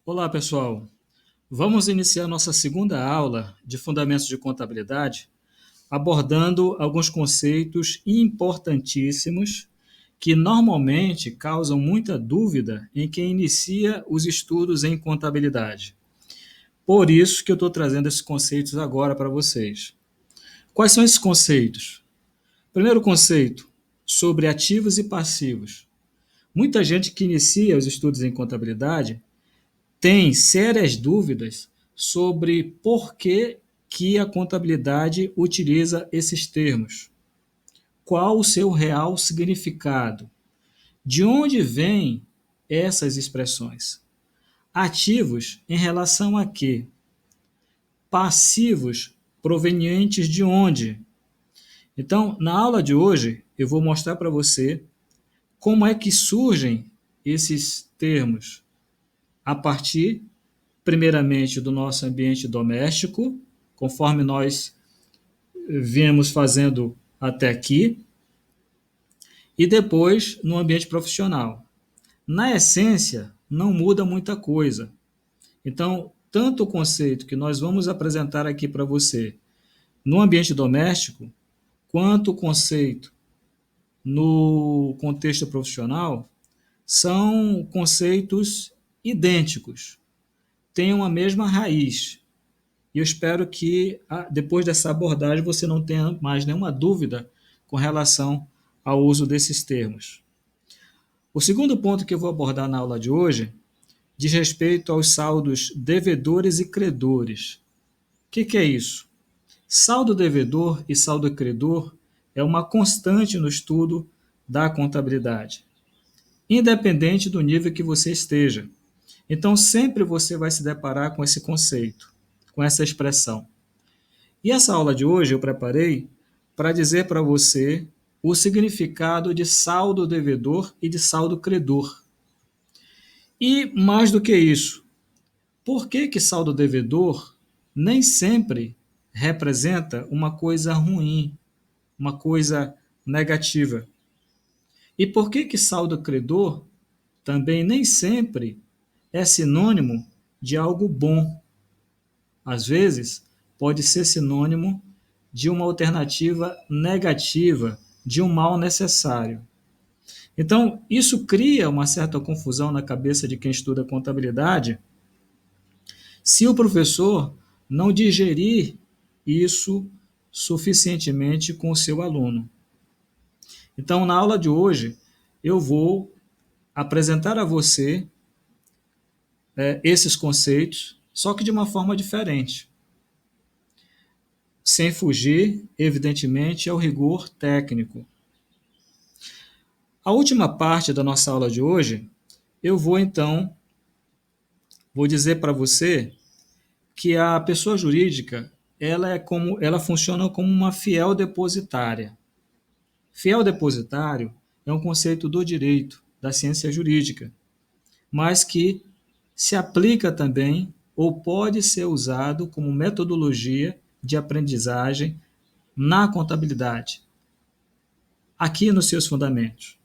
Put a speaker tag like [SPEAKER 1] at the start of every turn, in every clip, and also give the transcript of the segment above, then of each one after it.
[SPEAKER 1] Olá, pessoal. Vamos iniciar nossa segunda aula de Fundamentos de Contabilidade, abordando alguns conceitos importantíssimos que normalmente causam muita dúvida em quem inicia os estudos em contabilidade. Por isso que eu estou trazendo esses conceitos agora para vocês. Quais são esses conceitos? Primeiro conceito, sobre ativos e passivos. Muita gente que inicia os estudos em contabilidade tem sérias dúvidas sobre por que a contabilidade utiliza esses termos. Qual o seu real significado? De onde vêm essas expressões? Ativos em relação a quê? Passivos provenientes de onde? Então, na aula de hoje, eu vou mostrar para você como é que surgem esses termos a partir primeiramente do nosso ambiente doméstico, conforme nós viemos fazendo até aqui, e depois no ambiente profissional. Na essência, não muda muita coisa. Então, tanto o conceito que nós vamos apresentar aqui para você no ambiente doméstico, quanto o conceito no contexto profissional, são conceitos idênticos, têm a mesma raiz. E eu espero que, depois dessa abordagem, você não tenha mais nenhuma dúvida com relação ao uso desses termos. O segundo ponto que eu vou abordar na aula de hoje diz respeito aos saldos devedores e credores. O que é isso? Saldo devedor e saldo credor é uma constante no estudo da contabilidade, independente do nível que você esteja. Então, sempre você vai se deparar com esse conceito, com essa expressão. E essa aula de hoje eu preparei para dizer para você o significado de saldo devedor e de saldo credor. E mais do que isso, por que saldo devedor nem sempre representa uma coisa ruim, uma coisa negativa? E por que saldo credor também nem sempre é sinônimo de algo bom? Às vezes, pode ser sinônimo de uma alternativa negativa, de um mal necessário. Então, isso cria uma certa confusão na cabeça de quem estuda contabilidade, se o professor não digerir isso suficientemente com o seu aluno. Então, na aula de hoje, eu vou apresentar a você esses conceitos, só que de uma forma diferente, sem fugir, evidentemente, ao rigor técnico. A última parte da nossa aula de hoje, eu vou dizer para você que a pessoa jurídica, ela funciona como uma fiel depositária. Fiel depositário é um conceito do direito, da ciência jurídica, mas que se aplica também ou pode ser usado como metodologia de aprendizagem na contabilidade, aqui nos seus fundamentos.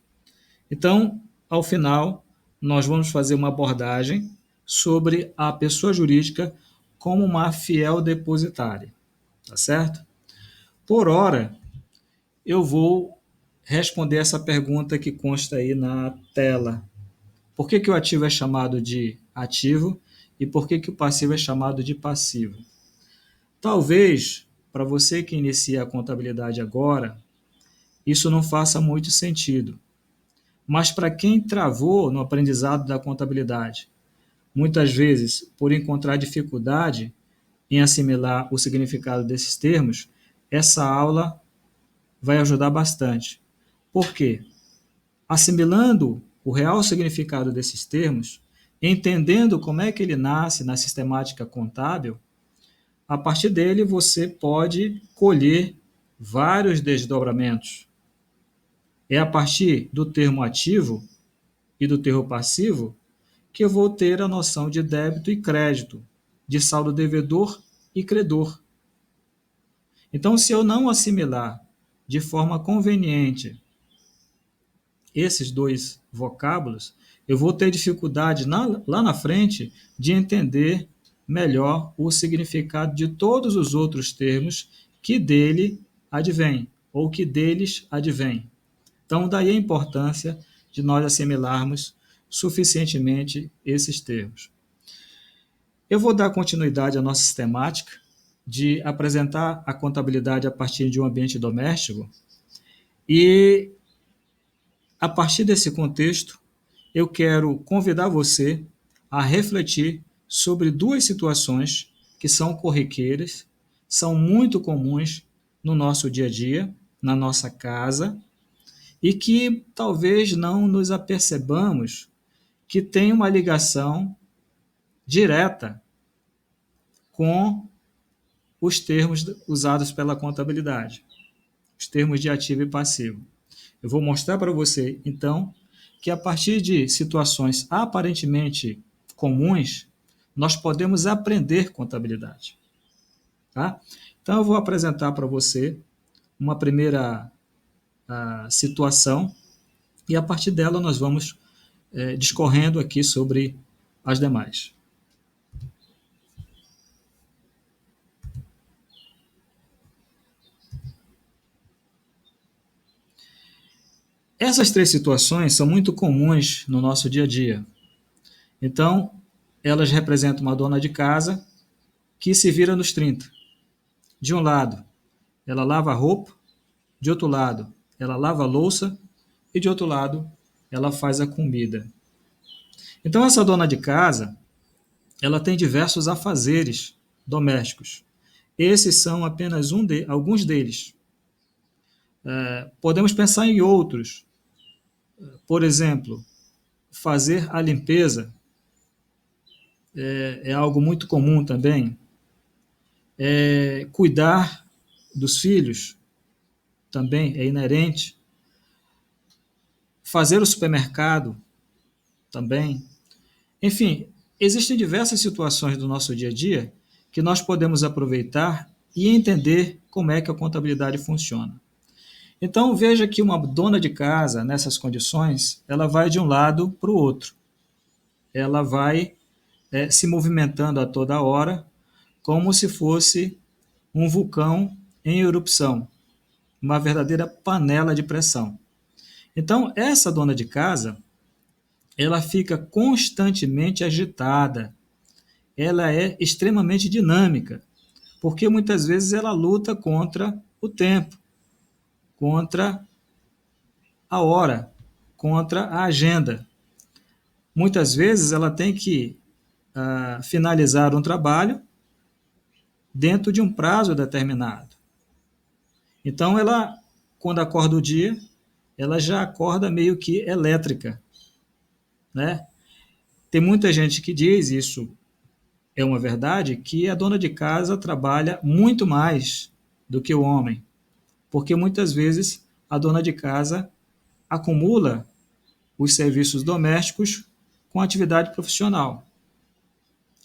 [SPEAKER 1] Então, ao final, nós vamos fazer uma abordagem sobre a pessoa jurídica como uma fiel depositária, tá certo? Por hora, eu vou responder essa pergunta que consta aí na tela. Por que o ativo é chamado de ativo e por que o passivo é chamado de passivo? Talvez, para você que inicia a contabilidade agora, isso não faça muito sentido. Mas para quem travou no aprendizado da contabilidade, muitas vezes por encontrar dificuldade em assimilar o significado desses termos, essa aula vai ajudar bastante. Por quê? Assimilando o real significado desses termos, entendendo como é que ele nasce na sistemática contábil, a partir dele você pode colher vários desdobramentos. É a partir do termo ativo e do termo passivo que eu vou ter a noção de débito e crédito, de saldo devedor e credor. Então, se eu não assimilar de forma conveniente esses dois vocábulos, eu vou ter dificuldade lá na frente de entender melhor o significado de todos os outros termos que dele advêm, ou que deles advêm. Então, daí a importância de nós assimilarmos suficientemente esses termos. Eu vou dar continuidade à nossa sistemática de apresentar a contabilidade a partir de um ambiente doméstico e, a partir desse contexto, eu quero convidar você a refletir sobre duas situações que são corriqueiras, são muito comuns no nosso dia a dia, na nossa casa, e que talvez não nos apercebamos que tem uma ligação direta com os termos usados pela contabilidade, os termos de ativo e passivo. Eu vou mostrar para você, então, que a partir de situações aparentemente comuns, nós podemos aprender contabilidade. Tá? Então, eu vou apresentar para você uma primeira situação e, a partir dela, nós vamos discorrendo aqui sobre as demais. Essas três situações são muito comuns no nosso dia a dia. Então, elas representam uma dona de casa que se vira nos 30. De um lado, ela lava a roupa, de outro lado, ela lava a louça e de outro lado, ela faz a comida. Então, essa dona de casa, ela tem diversos afazeres domésticos. Esses são apenas alguns deles. Podemos pensar em outros. Por exemplo, fazer a limpeza é algo muito comum também. Cuidar dos filhos também é inerente. Fazer o supermercado também. Enfim, existem diversas situações do nosso dia a dia que nós podemos aproveitar e entender como é que a contabilidade funciona. Então, veja que uma dona de casa, nessas condições, ela vai de um lado para o outro. Ela vai se movimentando a toda hora, como se fosse um vulcão em erupção, uma verdadeira panela de pressão. Então, essa dona de casa, ela fica constantemente agitada, ela é extremamente dinâmica, porque muitas vezes ela luta contra o tempo, contra a hora, contra a agenda. Muitas vezes ela tem que finalizar um trabalho dentro de um prazo determinado. Então, ela, quando acorda o dia, ela já acorda meio que elétrica, né? Tem muita gente que diz, isso é uma verdade, que a dona de casa trabalha muito mais do que o homem, porque muitas vezes a dona de casa acumula os serviços domésticos com atividade profissional,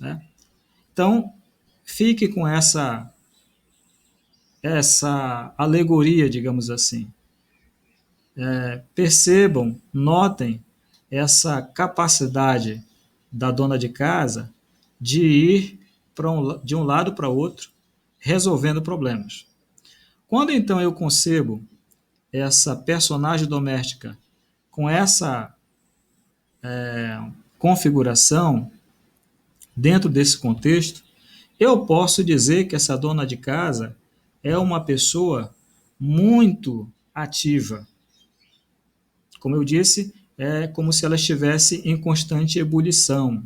[SPEAKER 1] né? Então, fique com essa alegoria, digamos assim. Percebam, notem essa capacidade da dona de casa de ir de um lado para outro, resolvendo problemas. Quando então eu concebo essa personagem doméstica com essa configuração dentro desse contexto, eu posso dizer que essa dona de casa é uma pessoa muito ativa. Como eu disse, é como se ela estivesse em constante ebulição,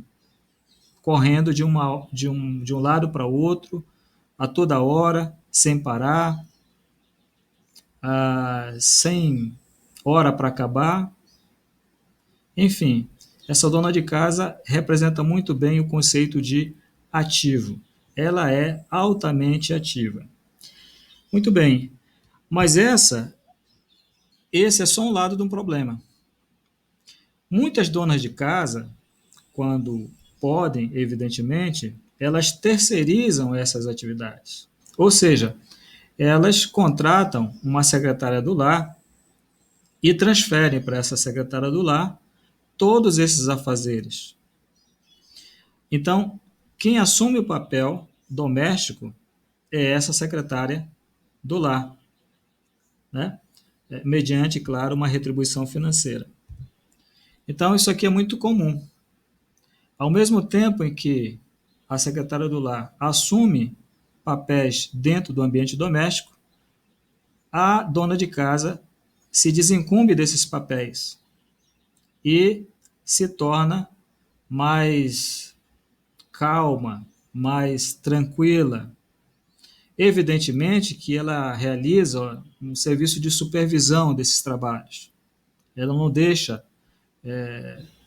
[SPEAKER 1] correndo de um lado para o outro, a toda hora, sem parar, sem hora para acabar. Enfim, essa dona de casa representa muito bem o conceito de ativo. Ela é altamente ativa. Muito bem, mas esse é só um lado de um problema. Muitas donas de casa, quando podem, evidentemente, elas terceirizam essas atividades. Ou seja, elas contratam uma secretária do lar e transferem para essa secretária do lar todos esses afazeres. Então, quem assume o papel doméstico é essa secretária do lar, né? Mediante, claro, uma retribuição financeira. Então, isso aqui é muito comum. Ao mesmo tempo em que a secretária do lar assume papéis dentro do ambiente doméstico, a dona de casa se desincumbe desses papéis e se torna mais calma, mais tranquila. Evidentemente que ela realiza um serviço de supervisão desses trabalhos. Ela não deixa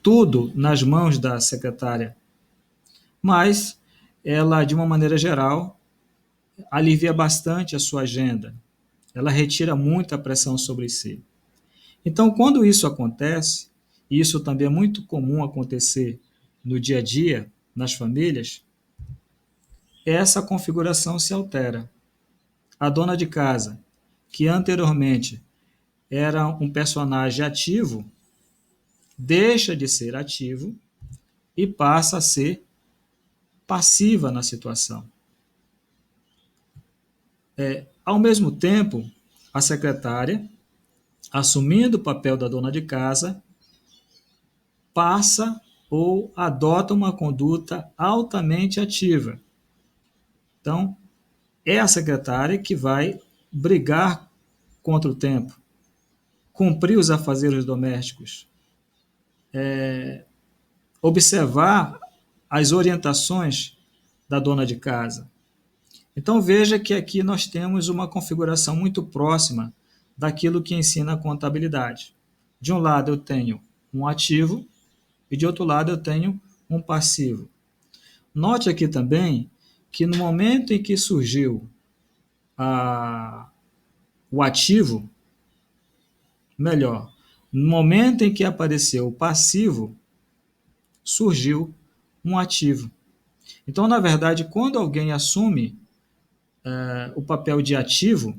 [SPEAKER 1] tudo nas mãos da secretária, mas ela, de uma maneira geral, alivia bastante a sua agenda. Ela retira muita pressão sobre si. Então, quando isso acontece, e isso também é muito comum acontecer no dia a dia, nas famílias, essa configuração se altera. A dona de casa, que anteriormente era um personagem ativo, deixa de ser ativo e passa a ser passiva na situação. Ao mesmo tempo, a secretária, assumindo o papel da dona de casa, passa ou adota uma conduta altamente ativa. Então, é a secretária que vai brigar contra o tempo, cumprir os afazeres domésticos, observar as orientações da dona de casa. Então veja que aqui nós temos uma configuração muito próxima daquilo que ensina a contabilidade. De um lado eu tenho um ativo e de outro lado eu tenho um passivo. Note aqui também que no momento em que surgiu o ativo, melhor, no momento em que apareceu o passivo, surgiu um ativo. Então, na verdade, quando alguém assume o papel de ativo,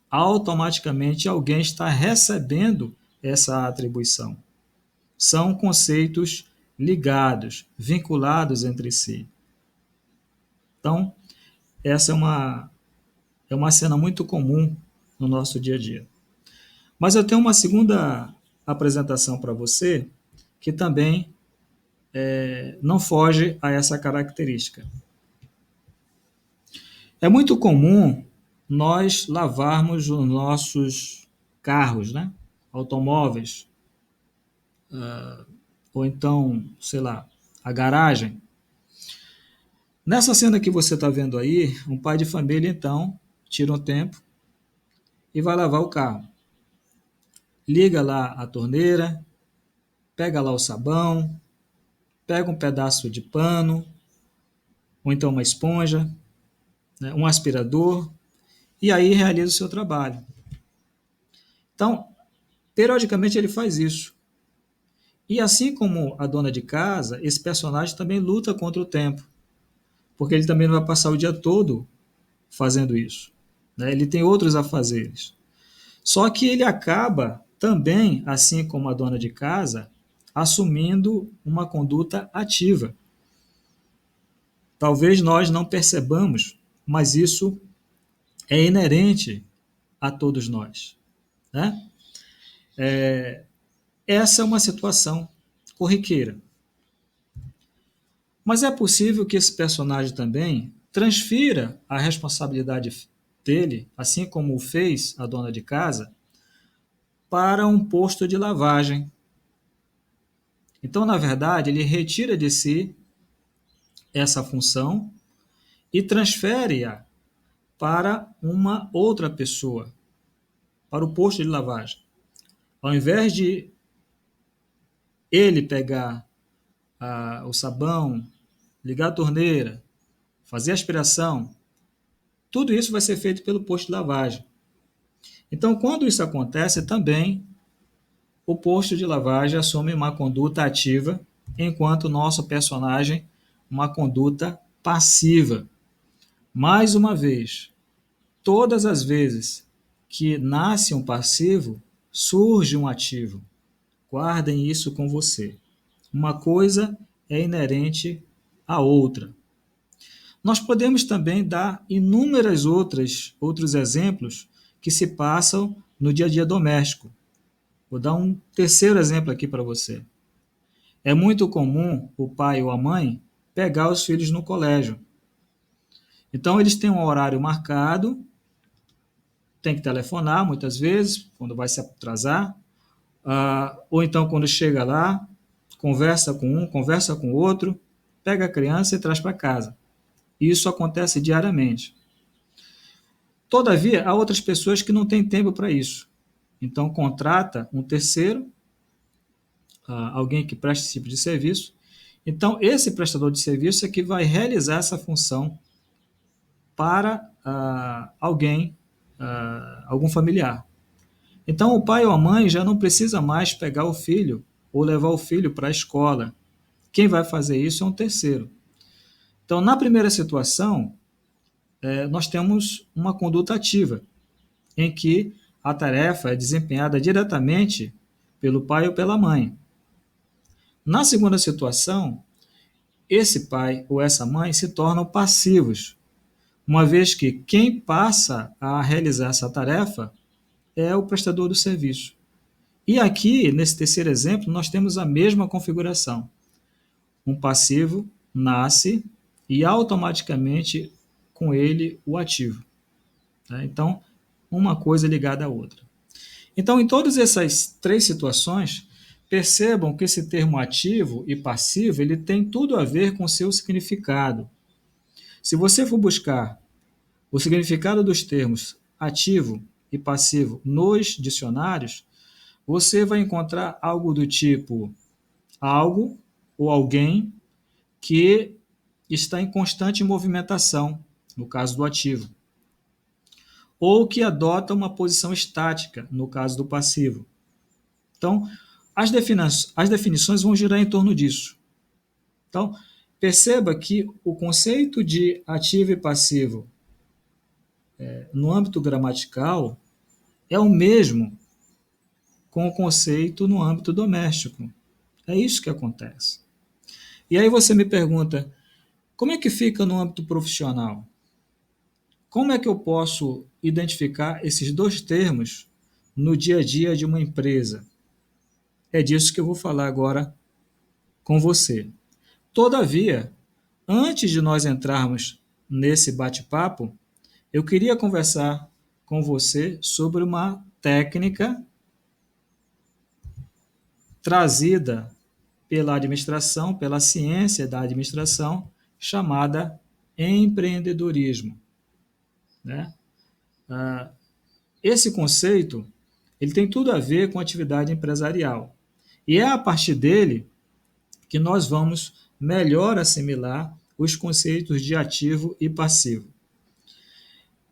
[SPEAKER 1] automaticamente alguém está recebendo essa atribuição. São conceitos ligados, vinculados entre si. Então, essa é uma cena muito comum no nosso dia a dia. Mas eu tenho uma segunda apresentação para você que também não foge a essa característica. É muito comum nós lavarmos os nossos carros, né? Automóveis, ou então, sei lá, a garagem. Nessa cena que você está vendo aí, um pai de família, então, tira um tempo e vai lavar o carro. Liga lá a torneira, pega lá o sabão, pega um pedaço de pano, ou então uma esponja, né, um aspirador, e aí realiza o seu trabalho. Então, periodicamente ele faz isso. E assim como a dona de casa, esse personagem também luta contra o tempo, porque ele também não vai passar o dia todo fazendo isso, né? Ele tem outros afazeres. Só que ele acaba também, assim como a dona de casa, assumindo uma conduta ativa. Talvez nós não percebamos, mas isso é inerente a todos nós, né? Essa é uma situação corriqueira. Mas é possível que esse personagem também transfira a responsabilidade dele, assim como o fez a dona de casa, para um posto de lavagem. Então, na verdade, ele retira de si essa função e transfere-a para uma outra pessoa, para o posto de lavagem. Ao invés de ele pegar o sabão, ligar a torneira, fazer a aspiração, tudo isso vai ser feito pelo posto de lavagem. Então, quando isso acontece, também o posto de lavagem assume uma conduta ativa, enquanto o nosso personagem uma conduta passiva. Mais uma vez, todas as vezes que nasce um passivo, surge um ativo. Guardem isso com você. Uma coisa é inerente à outra. Nós podemos também dar inúmeras outros exemplos que se passam no dia a dia doméstico. Vou dar um terceiro exemplo aqui para você. É muito comum o pai ou a mãe pegar os filhos no colégio. Então, eles têm um horário marcado, tem que telefonar muitas vezes, quando vai se atrasar, ou então quando chega lá, conversa com um, conversa com o outro, pega a criança e traz para casa. Isso acontece diariamente. Todavia, há outras pessoas que não têm tempo para isso. Então, contrata um terceiro, alguém que preste esse tipo de serviço. Então, esse prestador de serviço é que vai realizar essa função para alguém, algum familiar. Então, o pai ou a mãe já não precisa mais pegar o filho ou levar o filho para a escola. Quem vai fazer isso é um terceiro. Então, na primeira situação, nós temos uma conduta ativa, em que a tarefa é desempenhada diretamente pelo pai ou pela mãe. Na segunda situação, esse pai ou essa mãe se tornam passivos, uma vez que quem passa a realizar essa tarefa é o prestador do serviço. E aqui, nesse terceiro exemplo, nós temos a mesma configuração. Um passivo nasce e automaticamente com ele o ativo. Tá? Então, uma coisa ligada à outra. Então, em todas essas três situações, percebam que esse termo ativo e passivo ele tem tudo a ver com o seu significado. Se você for buscar o significado dos termos ativo e passivo nos dicionários, você vai encontrar algo do tipo algo ou alguém que está em constante movimentação, no caso do ativo, ou que adota uma posição estática, no caso do passivo. Então, as definições vão girar em torno disso. Então, perceba que o conceito de ativo e passivo no âmbito gramatical é o mesmo com o conceito no âmbito doméstico. É isso que acontece. E aí você me pergunta, como é que fica no âmbito profissional? Como é que eu posso identificar esses dois termos no dia a dia de uma empresa? É disso que eu vou falar agora com você. Todavia, antes de nós entrarmos nesse bate-papo, eu queria conversar com você sobre uma técnica trazida pela administração, pela ciência da administração, chamada empreendedorismo. Né? Esse conceito ele tem tudo a ver com atividade empresarial. E é a partir dele que nós vamos melhor assimilar os conceitos de ativo e passivo.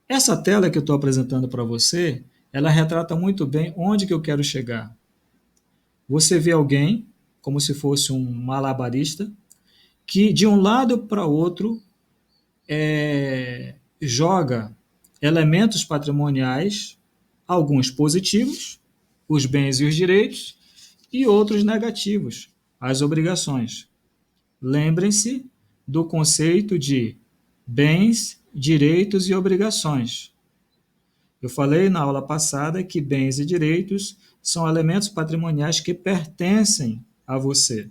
[SPEAKER 1] Essa tela que eu estou apresentando para você, ela retrata muito bem onde que eu quero chegar. Você vê alguém, como se fosse um malabarista, que de um lado para o outro joga elementos patrimoniais, alguns positivos, os bens e os direitos, e outros negativos, as obrigações. Lembrem-se do conceito de bens, direitos e obrigações. Eu falei na aula passada que bens e direitos são elementos patrimoniais que pertencem a você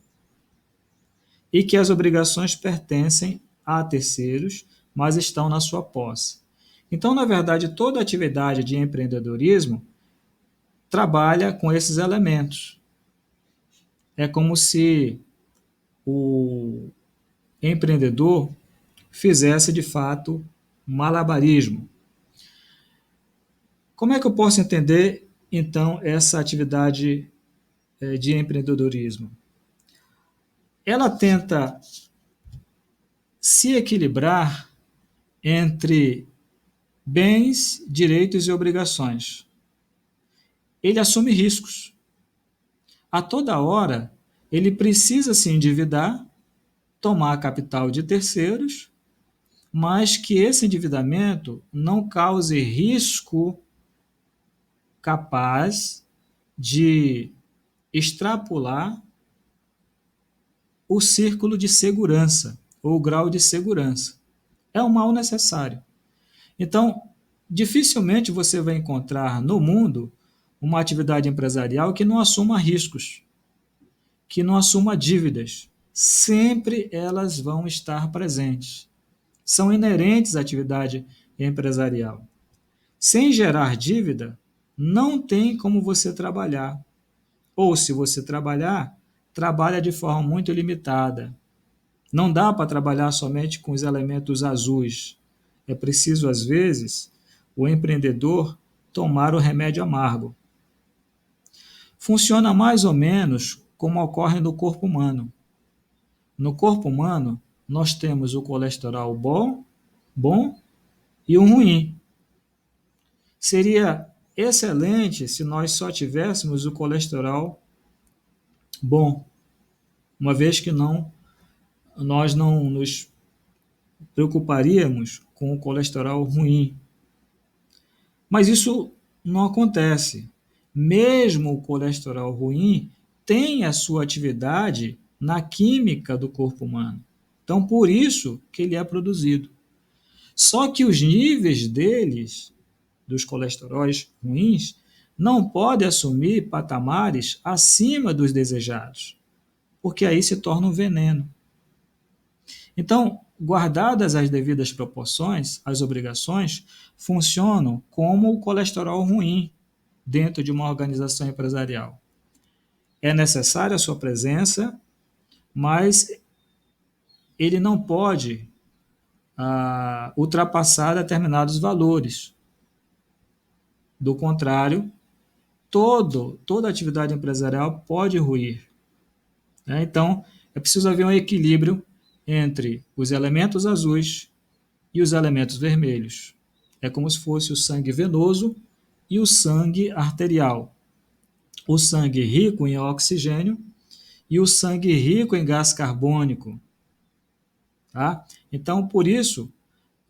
[SPEAKER 1] e que as obrigações pertencem a terceiros, mas estão na sua posse. Então, na verdade, toda atividade de empreendedorismo trabalha com esses elementos. É como se o empreendedor fizesse, de fato, malabarismo. Como é que eu posso entender, então, essa atividade de empreendedorismo? Ela tenta se equilibrar entre bens, direitos e obrigações. Ele assume riscos. A toda hora, ele precisa se endividar, tomar capital de terceiros, mas que esse endividamento não cause risco capaz de extrapolar o círculo de segurança, ou o grau de segurança. É um mal necessário. Então, dificilmente você vai encontrar no mundo uma atividade empresarial que não assuma riscos, que não assuma dívidas. Sempre elas vão estar presentes. São inerentes à atividade empresarial. Sem gerar dívida, não tem como você trabalhar. Ou, se você trabalhar, trabalha de forma muito limitada. Não dá para trabalhar somente com os elementos azuis. É preciso, às vezes, o empreendedor tomar o remédio amargo. Funciona mais ou menos como ocorre no corpo humano. No corpo humano, nós temos o colesterol bom e o ruim. Seria excelente se nós só tivéssemos o colesterol bom, uma vez que nós não nos preocuparíamos com o colesterol ruim. Mas isso não acontece. Mesmo o colesterol ruim tem a sua atividade na química do corpo humano. Então, por isso que ele é produzido. Só que os níveis deles, dos colesteróis ruins, não podem assumir patamares acima dos desejados, porque aí se torna um veneno. Então, guardadas as devidas proporções, as obrigações funcionam como o colesterol ruim dentro de uma organização empresarial. É necessária a sua presença, mas ele não pode ultrapassar determinados valores. Do contrário, toda atividade empresarial pode ruir. Né? Então, é preciso haver um equilíbrio entre os elementos azuis e os elementos vermelhos. É como se fosse o sangue venoso e o sangue arterial. O sangue rico em oxigênio e o sangue rico em gás carbônico. Tá? Então, por isso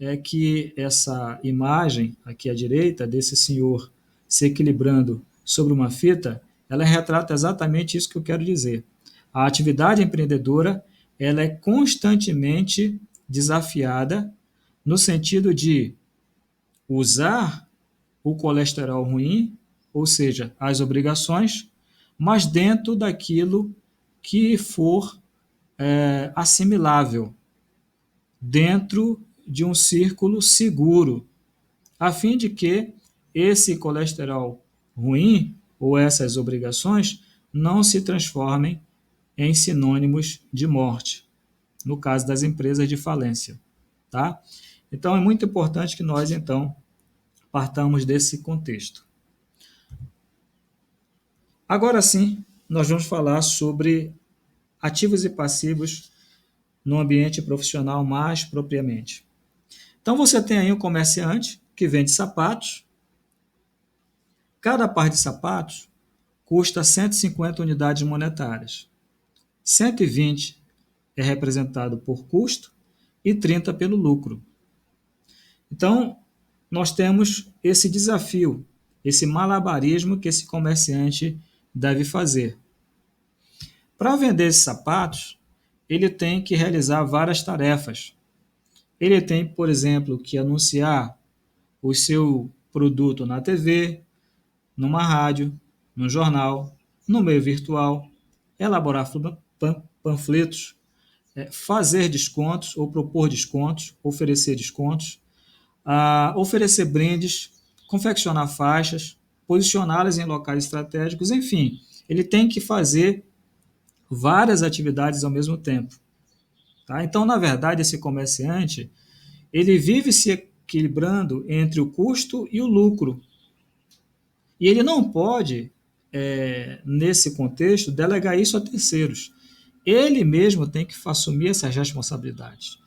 [SPEAKER 1] é que essa imagem aqui à direita desse senhor se equilibrando sobre uma fita, ela retrata exatamente isso que eu quero dizer. A atividade empreendedora, ela é constantemente desafiada no sentido de usar o colesterol ruim, ou seja, as obrigações, mas dentro daquilo que for assimilável, dentro de um círculo seguro, a fim de que esse colesterol ruim ou essas obrigações não se transformem em sinônimos de morte, no caso das empresas de falência. Tá? Então, é muito importante que nós, então, partamos desse contexto. Agora sim, nós vamos falar sobre ativos e passivos no ambiente profissional mais propriamente. Então, você tem aí um comerciante que vende sapatos. Cada par de sapatos custa 150 unidades monetárias. 120 é representado por custo e 30 pelo lucro. Então, nós temos esse desafio, esse malabarismo que esse comerciante deve fazer. Para vender esses sapatos, ele tem que realizar várias tarefas. Ele tem, por exemplo, que anunciar o seu produto na TV, numa rádio, no jornal, no meio virtual, elaborar panfletos, fazer descontos ou propor descontos, oferecer descontos, oferecer brindes, confeccionar faixas, posicioná-las em locais estratégicos, enfim, ele tem que fazer várias atividades ao mesmo tempo. Tá? Então, na verdade, esse comerciante, ele vive se equilibrando entre o custo e o lucro. E ele não pode, nesse contexto, delegar isso a terceiros. Ele mesmo tem que assumir essas responsabilidades.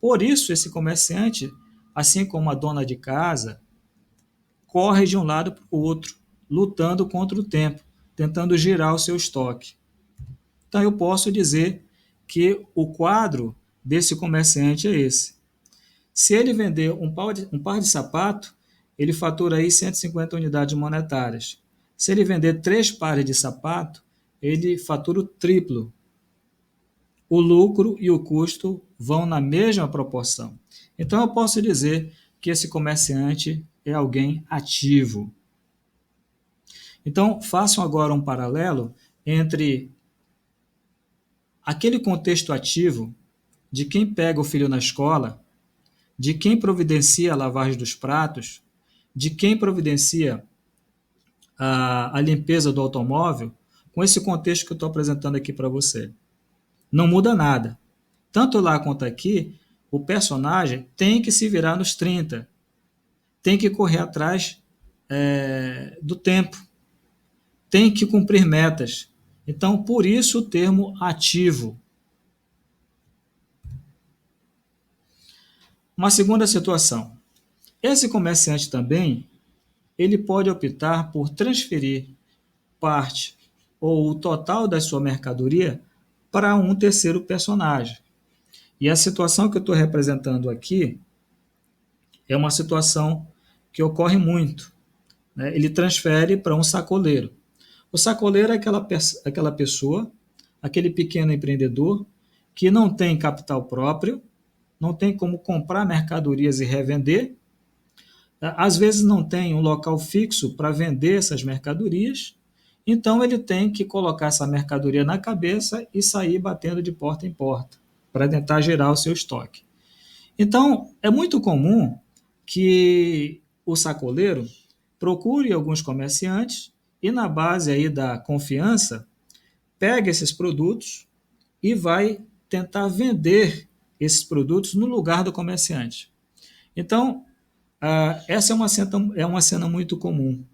[SPEAKER 1] Por isso, esse comerciante, assim como a dona de casa, corre de um lado para o outro, lutando contra o tempo, tentando girar o seu estoque. Então, eu posso dizer que o quadro desse comerciante é esse. Se ele vender um par de sapato, ele fatura aí 150 unidades monetárias. Se ele vender 3 pares de sapato, ele fatura o triplo. O lucro e o custo vão na mesma proporção. Então, eu posso dizer que esse comerciante é alguém ativo. Então, façam agora um paralelo entre aquele contexto ativo de quem pega o filho na escola, de quem providencia a lavagem dos pratos, de quem providencia a limpeza do automóvel, com esse contexto que eu estou apresentando aqui para você. Não muda nada. Tanto lá quanto aqui, o personagem tem que se virar nos 30, tem que correr atrás do tempo, tem que cumprir metas. Então, por isso o termo ativo. Uma segunda situação. Esse comerciante também, ele pode optar por transferir parte ou o total da sua mercadoria para um terceiro personagem. E a situação que eu estou representando aqui é uma situação que ocorre muito, né? Ele transfere para um sacoleiro. O sacoleiro é aquela pessoa, aquele pequeno empreendedor que não tem capital próprio, não tem como comprar mercadorias e revender, às vezes não tem um local fixo para vender essas mercadorias, então ele tem que colocar essa mercadoria na cabeça e sair batendo de porta em porta para tentar gerar o seu estoque. Então, é muito comum que o sacoleiro procure alguns comerciantes e, na base aí da confiança, pegue esses produtos e vai tentar vender esses produtos no lugar do comerciante. Então, essa é uma cena muito comum.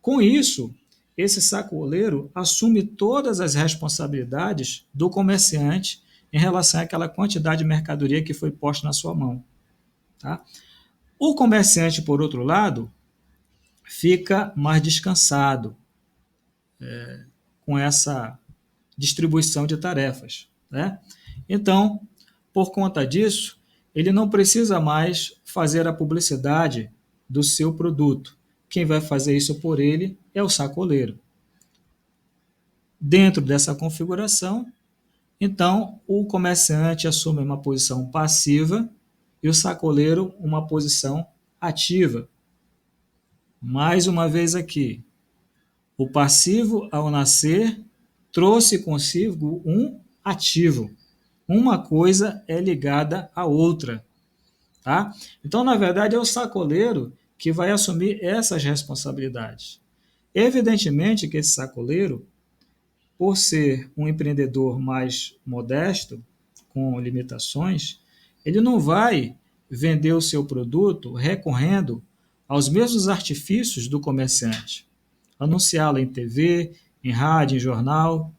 [SPEAKER 1] Com isso, esse sacoleiro assume todas as responsabilidades do comerciante em relação àquela quantidade de mercadoria que foi posta na sua mão. Tá? O comerciante, por outro lado, fica mais descansado com essa distribuição de tarefas, né? Então, por conta disso, ele não precisa mais fazer a publicidade do seu produto. Quem vai fazer isso por ele é o sacoleiro. Dentro dessa configuração, então, o comerciante assume uma posição passiva e o sacoleiro uma posição ativa. Mais uma vez aqui, o passivo, ao nascer, trouxe consigo um ativo. Uma coisa é ligada à outra. Tá? Então, na verdade, é o sacoleiro que vai assumir essas responsabilidades. Evidentemente que esse sacoleiro, por ser um empreendedor mais modesto, com limitações, ele não vai vender o seu produto recorrendo aos mesmos artifícios do comerciante. Anunciá-lo em TV, em rádio, em jornal.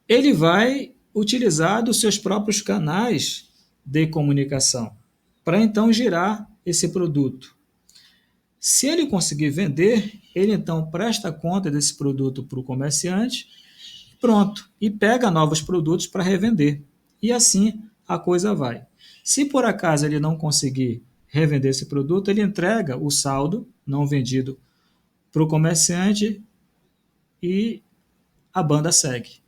[SPEAKER 1] Ele vai utilizar dos seus próprios canais de comunicação para então girar esse produto. Se ele conseguir vender, ele então presta conta desse produto para o comerciante, pronto, e pega novos produtos para revender. E assim a coisa vai. Se por acaso ele não conseguir revender esse produto, ele entrega o saldo não vendido para o comerciante e a banda segue.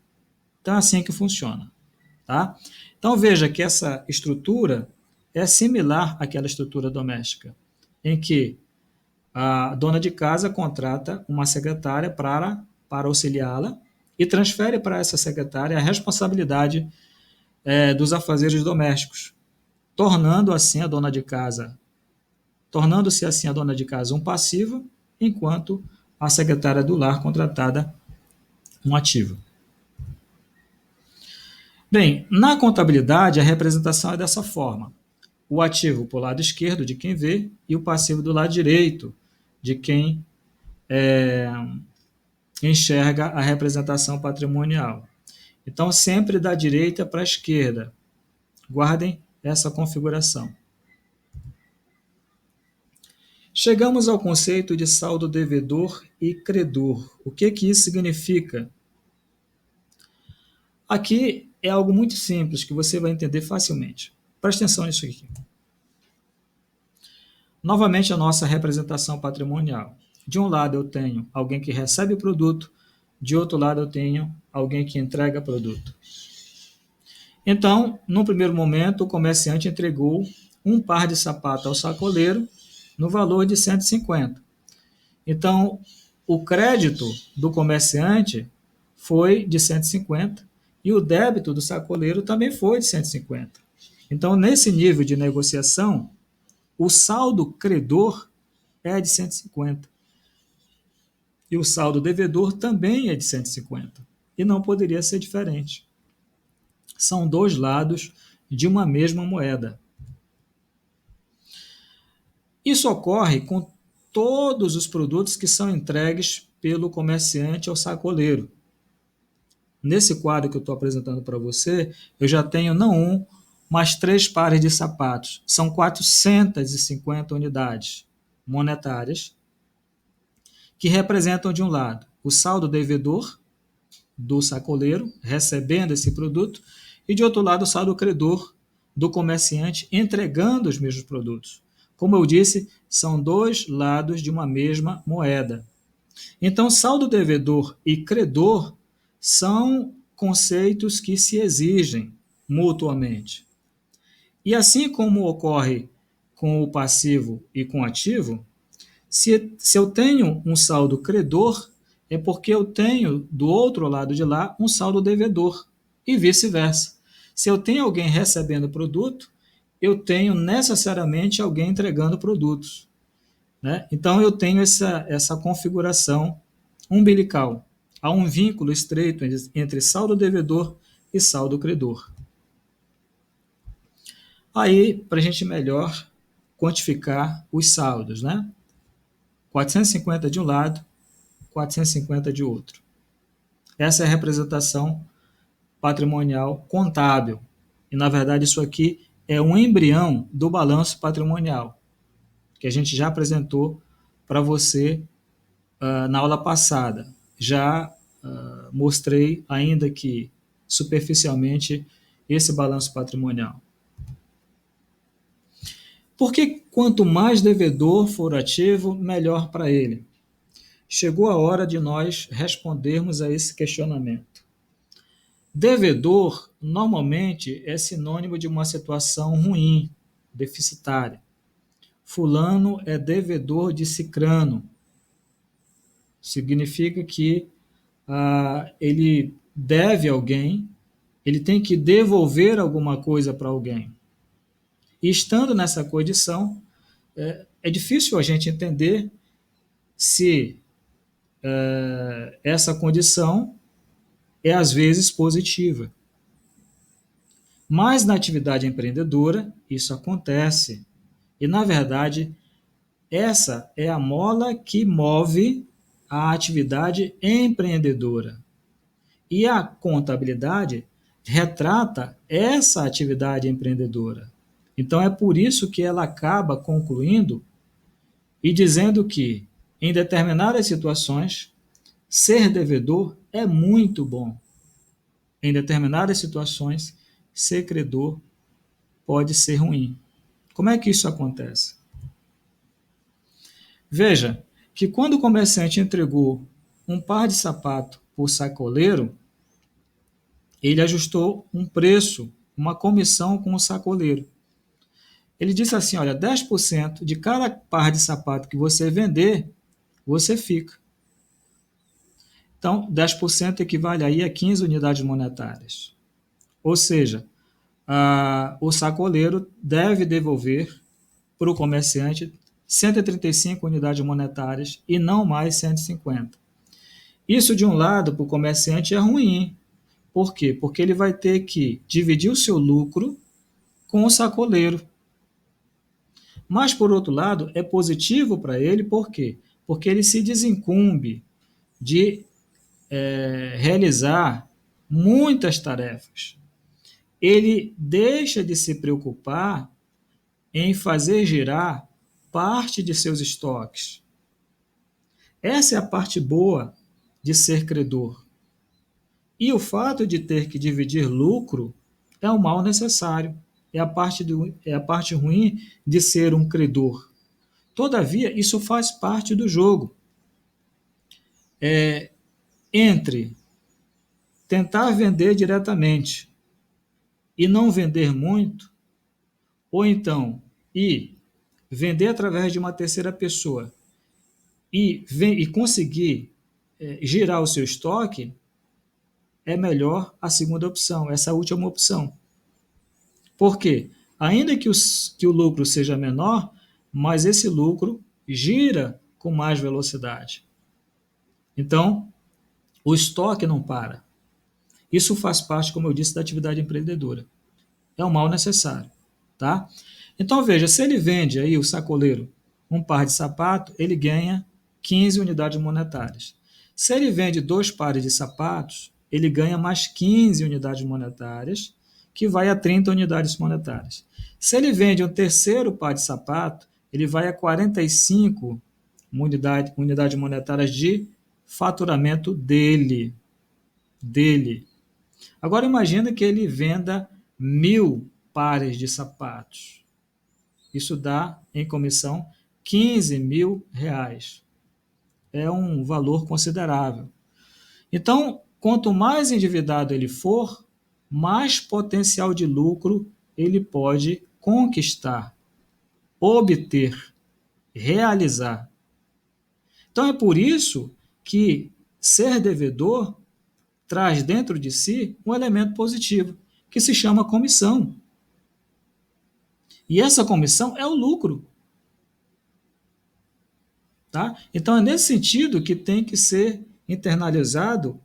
[SPEAKER 1] Então é assim que funciona. Tá? Então veja que essa estrutura é similar àquela estrutura doméstica, em que a dona de casa contrata uma secretária para auxiliá-la e transfere para essa secretária a responsabilidade dos afazeres domésticos, tornando-se assim a dona de casa um passivo, enquanto a secretária do lar contratada um ativo. Bem, na contabilidade a representação é dessa forma. O ativo para o lado esquerdo de quem vê e o passivo do lado direito de quem enxerga a representação patrimonial. Então, sempre da direita para a esquerda. Guardem essa configuração. Chegamos ao conceito de saldo devedor e credor. O que isso significa? Aqui é algo muito simples que você vai entender facilmente. Preste atenção nisso aqui. Novamente a nossa representação patrimonial. De um lado eu tenho alguém que recebe o produto, de outro lado eu tenho alguém que entrega produto. Então, no primeiro momento, o comerciante entregou um par de sapato ao sacoleiro no valor de 150. Então, o crédito do comerciante foi de 150 e o débito do sacoleiro também foi de 150. Então, nesse nível de negociação, o saldo credor é de 150 e o saldo devedor também é de 150. E não poderia ser diferente. São dois lados de uma mesma moeda. Isso ocorre com todos os produtos que são entregues pelo comerciante ao sacoleiro. Nesse quadro que eu estou apresentando para você, eu já tenho não um, mas 3 pares de sapatos. São 450 unidades monetárias que representam, de um lado, o saldo devedor do sacoleiro recebendo esse produto e, de outro lado, o saldo credor do comerciante entregando os mesmos produtos. Como eu disse, são dois lados de uma mesma moeda. Então, saldo devedor e credor são conceitos que se exigem mutuamente. E assim como ocorre com o passivo e com o ativo, se eu tenho um saldo credor, é porque eu tenho do outro lado de lá um saldo devedor e vice-versa. Se eu tenho alguém recebendo produto, eu tenho necessariamente alguém entregando produtos, né? Então eu tenho essa configuração umbilical. Há um vínculo estreito entre saldo devedor e saldo credor. Aí, para a gente melhor quantificar os saldos, né? 450 de um lado, 450 de outro. Essa é a representação patrimonial contábil. E, na verdade, isso aqui é um embrião do balanço patrimonial, que a gente já apresentou para você na aula passada. Já mostrei, ainda que superficialmente, esse balanço patrimonial. Porque quanto mais devedor for ativo, melhor para ele. Chegou a hora de nós respondermos a esse questionamento. Devedor, normalmente, é sinônimo de uma situação ruim, deficitária. Fulano é devedor de cicrano. Significa que ele deve a alguém, ele tem que devolver alguma coisa para alguém. E estando nessa condição, é difícil a gente entender se essa condição é às vezes positiva. Mas na atividade empreendedora, isso acontece. E, na verdade, essa é a mola que move a atividade empreendedora. E a contabilidade retrata essa atividade empreendedora. Então, é por isso que ela acaba concluindo e dizendo que, em determinadas situações, ser devedor é muito bom. Em determinadas situações, ser credor pode ser ruim. Como é que isso acontece? Veja que quando o comerciante entregou um par de sapato por sacoleiro, ele ajustou um preço, uma comissão com o sacoleiro. Ele disse assim, olha, 10% de cada par de sapato que você vender, você fica. Então, 10% equivale aí a 15 unidades monetárias. Ou seja, o sacoleiro deve devolver para o comerciante 135 unidades monetárias e não mais 150. Isso, de um lado, para o comerciante é ruim. Por quê? Porque ele vai ter que dividir o seu lucro com o sacoleiro. Mas, por outro lado, é positivo para ele, por quê? Porque ele se desincumbe de realizar muitas tarefas. Ele deixa de se preocupar em fazer girar parte de seus estoques. Essa é a parte boa de ser credor. E o fato de ter que dividir lucro é um mal necessário. É a parte ruim de ser um credor. Todavia, isso faz parte do jogo. entre tentar vender diretamente e não vender muito, ou então ir vender através de uma terceira pessoa e conseguir girar o seu estoque, é melhor a segunda opção, essa última opção. Por quê? Ainda que o lucro seja menor, mas esse lucro gira com mais velocidade. Então, o estoque não para. Isso faz parte, como eu disse, da atividade empreendedora. É um mal necessário, tá? Então, veja, se ele vende aí, o sacoleiro, um par de sapato, ele ganha 15 unidades monetárias. Se ele vende 2 pares de sapatos, ele ganha mais 15 unidades monetárias, que vai a 30 unidades monetárias. Se ele vende um terceiro par de sapato, ele vai a 45 unidades monetárias de faturamento dele. Agora imagina que ele venda 1.000 pares de sapatos. Isso dá, em comissão, 15 mil reais. É um valor considerável. Então, quanto mais endividado ele for, mais potencial de lucro ele pode conquistar, obter, realizar. Então, é por isso que ser devedor traz dentro de si um elemento positivo, que se chama comissão. E essa comissão é o lucro. Tá? Então, é nesse sentido que tem que ser internalizado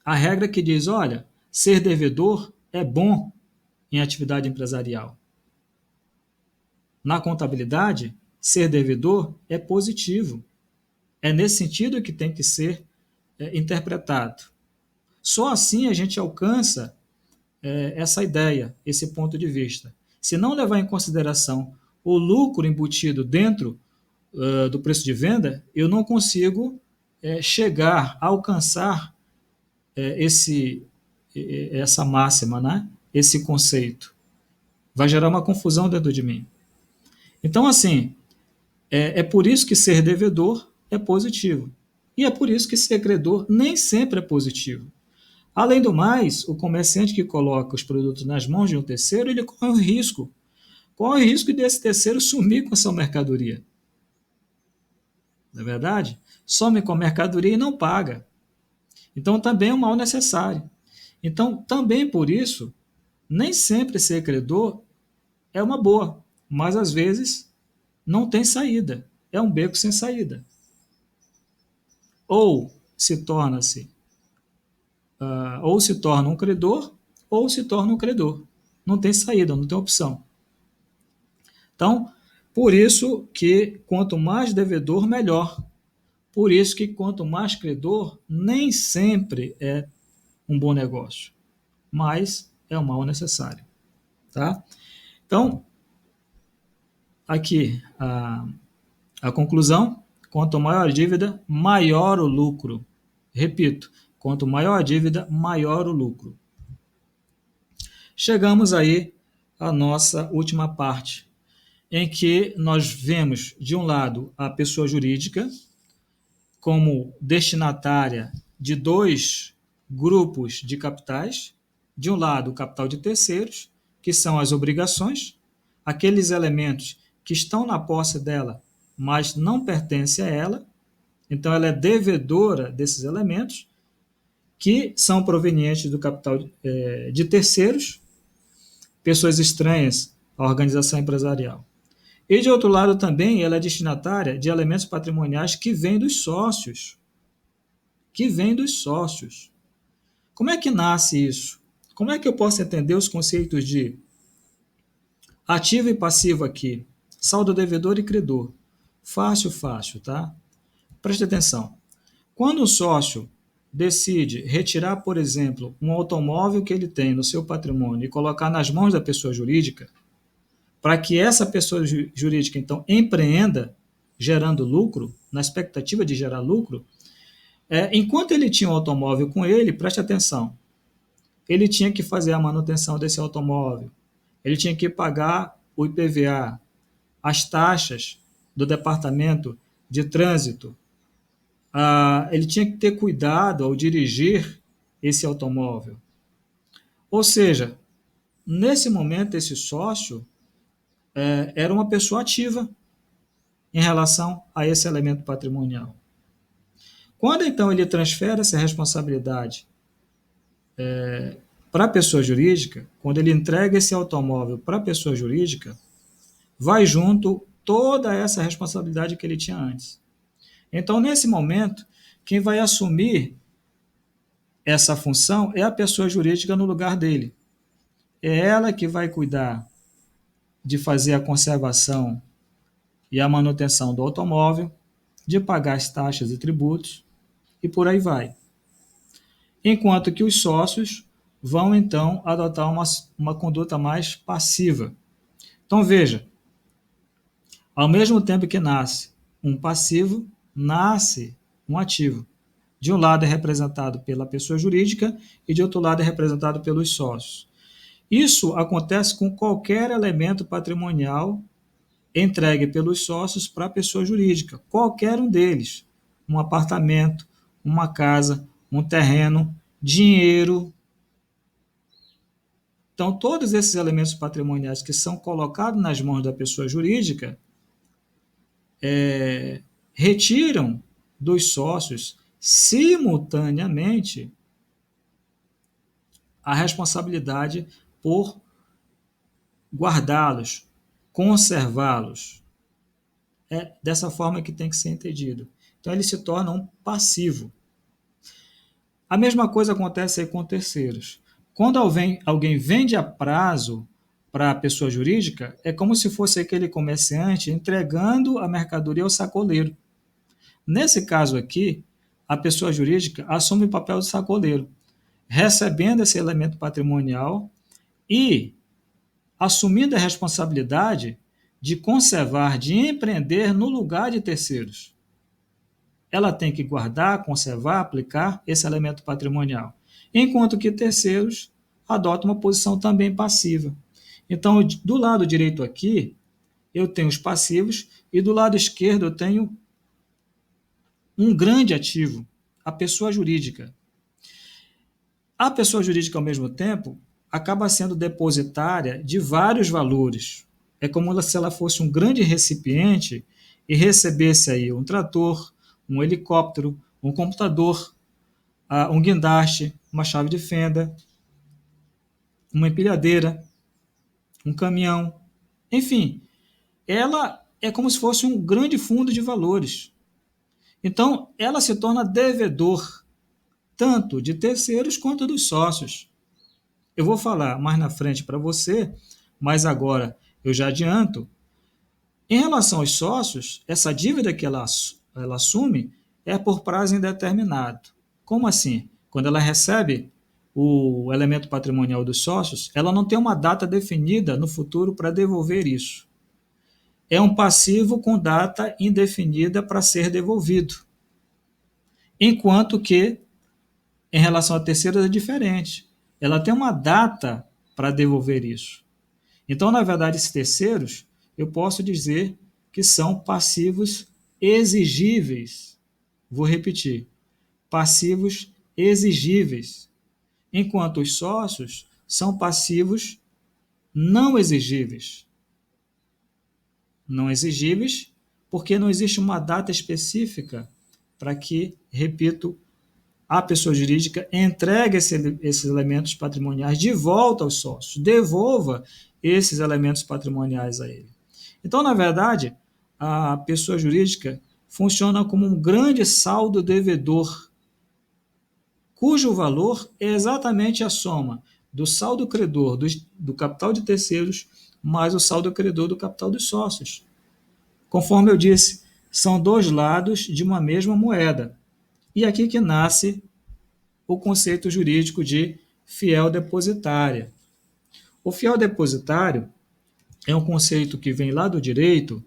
[SPEAKER 1] a regra que diz, olha, ser devedor é bom em atividade empresarial. Na contabilidade, ser devedor é positivo. É nesse sentido que tem que ser interpretado. Só assim a gente alcança essa ideia, esse ponto de vista. Se não levar em consideração o lucro embutido dentro do preço de venda, eu não consigo chegar a alcançar essa máxima, né? Esse conceito. Vai gerar uma confusão dentro de mim. Então, assim, é por isso que ser devedor é positivo. E é por isso que ser credor nem sempre é positivo. Além do mais, o comerciante que coloca os produtos nas mãos de um terceiro, ele corre o risco. Corre o risco desse terceiro sumir com a sua mercadoria. Não é verdade? Some com a mercadoria e não paga. Então, também é um mal necessário. Então, também por isso, nem sempre ser credor é uma boa, mas às vezes não tem saída. É um beco sem saída. Ou se torna-se, ou se torna um credor, ou se torna um credor. Não tem saída, não tem opção. Então, por isso que quanto mais devedor, melhor. Por isso que quanto mais credor, nem sempre é um bom negócio, mas é um mal necessário. Tá? Então, aqui a conclusão: quanto maior a dívida, maior o lucro. Repito, quanto maior a dívida, maior o lucro. Chegamos aí à nossa última parte, em que nós vemos, de um lado, a pessoa jurídica como destinatária de 2 grupos de capitais. De um lado, o capital de terceiros, que são as obrigações, aqueles elementos que estão na posse dela, mas não pertencem a ela. Então, ela é devedora desses elementos, que são provenientes do capital de terceiros, pessoas estranhas à organização empresarial. E, de outro lado, também ela é destinatária de elementos patrimoniais que vêm dos sócios. Como é que nasce isso? Como é que eu posso entender os conceitos de ativo e passivo aqui? Saldo devedor e credor. Fácil, tá? Preste atenção. Quando o sócio decide retirar, por exemplo, um automóvel que ele tem no seu patrimônio e colocar nas mãos da pessoa jurídica, para que essa pessoa jurídica, então, empreenda gerando lucro, na expectativa de gerar lucro, enquanto ele tinha um automóvel com ele, preste atenção, ele tinha que fazer a manutenção desse automóvel, ele tinha que pagar o IPVA, as taxas do departamento de trânsito, ele tinha que ter cuidado ao dirigir esse automóvel. Ou seja, nesse momento, esse sócio era uma pessoa ativa em relação a esse elemento patrimonial. Quando então ele transfere essa responsabilidade para a pessoa jurídica, quando ele entrega esse automóvel para a pessoa jurídica, vai junto toda essa responsabilidade que ele tinha antes. Então, nesse momento, quem vai assumir essa função é a pessoa jurídica no lugar dele. É ela que vai cuidar de fazer a conservação e a manutenção do automóvel, de pagar as taxas e tributos e por aí vai. Enquanto que os sócios vão então adotar uma conduta mais passiva. Então veja, ao mesmo tempo que nasce um passivo, nasce um ativo. De um lado é representado pela pessoa jurídica e de outro lado é representado pelos sócios. Isso acontece com qualquer elemento patrimonial entregue pelos sócios para a pessoa jurídica, qualquer um deles. Um apartamento, uma casa, um terreno, dinheiro. Então, todos esses elementos patrimoniais que são colocados nas mãos da pessoa jurídica retiram dos sócios simultaneamente a responsabilidade por guardá-los, conservá-los. É dessa forma que tem que ser entendido. Então, ele se torna um passivo. A mesma coisa acontece aí com terceiros. Quando alguém vende a prazo para a pessoa jurídica, é como se fosse aquele comerciante entregando a mercadoria ao sacoleiro. Nesse caso aqui, a pessoa jurídica assume o papel de sacoleiro, recebendo esse elemento patrimonial e assumindo a responsabilidade de conservar, de empreender no lugar de terceiros. Ela tem que guardar, conservar, aplicar esse elemento patrimonial, enquanto que terceiros adotam uma posição também passiva. Então, do lado direito aqui, eu tenho os passivos e do lado esquerdo eu tenho um grande ativo, a pessoa jurídica. A pessoa jurídica, ao mesmo tempo, acaba sendo depositária de vários valores. É como se ela fosse um grande recipiente e recebesse aí um trator, um helicóptero, um computador, um guindaste, uma chave de fenda, uma empilhadeira, um caminhão. Enfim, ela é como se fosse um grande fundo de valores. Então, ela se torna devedor tanto de terceiros quanto dos sócios. Eu vou falar mais na frente para você, mas agora eu já adianto. Em relação aos sócios, essa dívida que ela assume é por prazo indeterminado. Como assim? Quando ela recebe o elemento patrimonial dos sócios, ela não tem uma data definida no futuro para devolver isso. É um passivo com data indefinida para ser devolvido. Enquanto que, em relação a terceiros, é diferente. Ela tem uma data para devolver isso. Então, na verdade, esses terceiros, eu posso dizer que são passivos exigíveis. Vou repetir: passivos exigíveis, enquanto os sócios são passivos não exigíveis. Não exigíveis porque não existe uma data específica para que, repito, a pessoa jurídica entregue esses elementos patrimoniais de volta aos sócios, devolva esses elementos patrimoniais a ele. Então, na verdade, a pessoa jurídica funciona como um grande saldo devedor, cujo valor é exatamente a soma do saldo credor do capital de terceiros mais o saldo credor do capital dos sócios. Conforme eu disse, são dois lados de uma mesma moeda. E aqui que nasce o conceito jurídico de fiel depositária. O fiel depositário é um conceito que vem lá do direito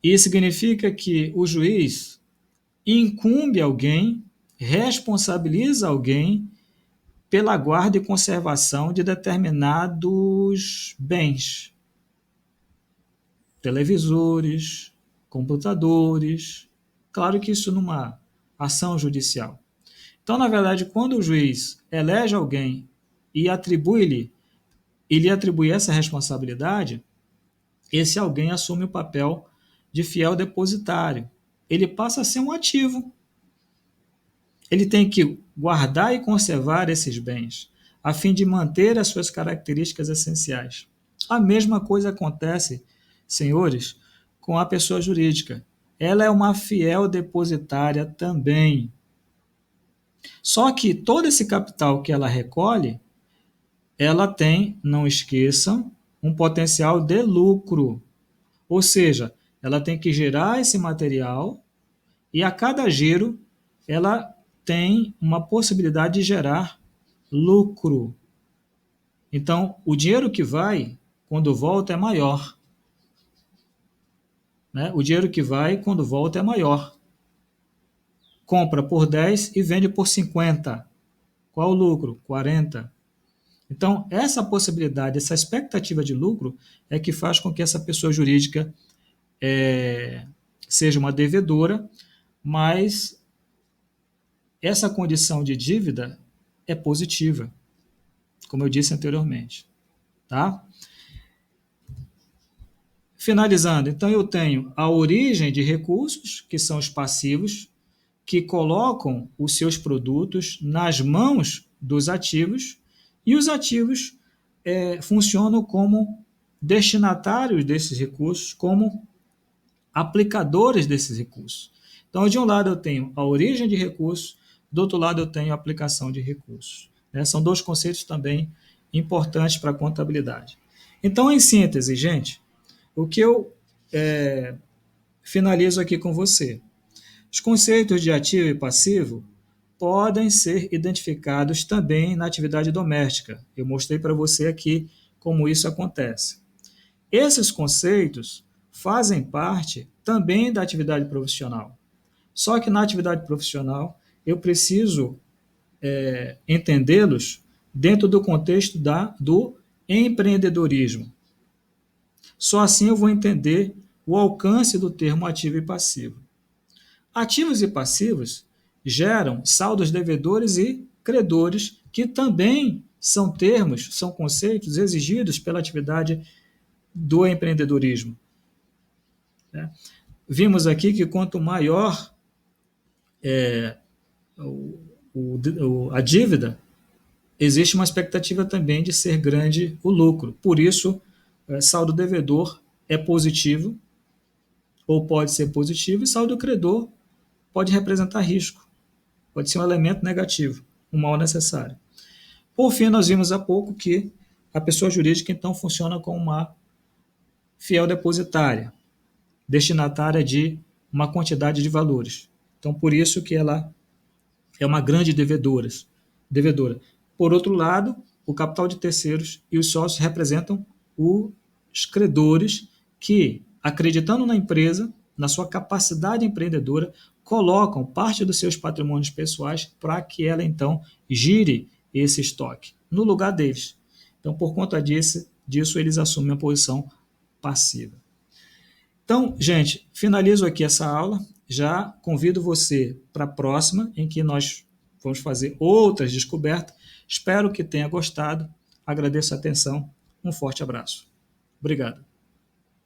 [SPEAKER 1] e significa que o juiz incumbe alguém, responsabiliza alguém pela guarda e conservação de determinados bens. Televisores, computadores. Claro que isso numa ação judicial. Então, na verdade, quando o juiz elege alguém e lhe atribui essa responsabilidade, esse alguém assume o papel de fiel depositário. Ele passa a ser um ativo. Ele tem que guardar e conservar esses bens, a fim de manter as suas características essenciais. A mesma coisa acontece, senhores, com a pessoa jurídica. Ela é uma fiel depositária também. Só que todo esse capital que ela recolhe, ela tem, não esqueçam, um potencial de lucro. Ou seja, ela tem que gerar esse material e a cada giro ela tem uma possibilidade de gerar lucro. Então, o dinheiro que vai, quando volta, é maior. Né? O dinheiro que vai, quando volta, é maior. Compra por 10 e vende por 50. Qual o lucro? 40. Então, essa possibilidade, essa expectativa de lucro é que faz com que essa pessoa jurídica seja uma devedora, mas essa condição de dívida é positiva, como eu disse anteriormente. Tá? Finalizando, então eu tenho a origem de recursos, que são os passivos, que colocam os seus produtos nas mãos dos ativos, e os ativos funcionam como destinatários desses recursos, como aplicadores desses recursos. Então, de um lado eu tenho a origem de recursos, do outro lado eu tenho a aplicação de recursos. Né? São dois conceitos também importantes para a contabilidade. Então, em síntese, gente, o que eu finalizo aqui com você. Os conceitos de ativo e passivo podem ser identificados também na atividade doméstica. Eu mostrei para você aqui como isso acontece. Esses conceitos fazem parte também da atividade profissional. Só que na atividade profissional eu preciso entendê-los dentro do contexto do empreendedorismo. Só assim eu vou entender o alcance do termo ativo e passivo. Ativos e passivos geram saldos devedores e credores, que também são termos, são conceitos exigidos pela atividade do empreendedorismo. Vimos aqui que quanto maior a dívida, existe uma expectativa também de ser grande o lucro. Por isso, saldo devedor é positivo, ou pode ser positivo, e saldo credor pode representar risco, pode ser um elemento negativo, um mal necessário. Por fim, nós vimos há pouco que a pessoa jurídica, então, funciona como uma fiel depositária, destinatária de uma quantidade de valores. Então, por isso que ela é uma grande devedora. Por outro lado, o capital de terceiros e os sócios representam os credores que, acreditando na empresa, na sua capacidade empreendedora, colocam parte dos seus patrimônios pessoais para que ela, então, gire esse estoque no lugar deles. Então, por conta disso eles assumem a posição passiva. Então, gente, finalizo aqui essa aula. Já convido você para a próxima, em que nós vamos fazer outras descobertas. Espero que tenha gostado. Agradeço a atenção. Um forte abraço. Obrigado.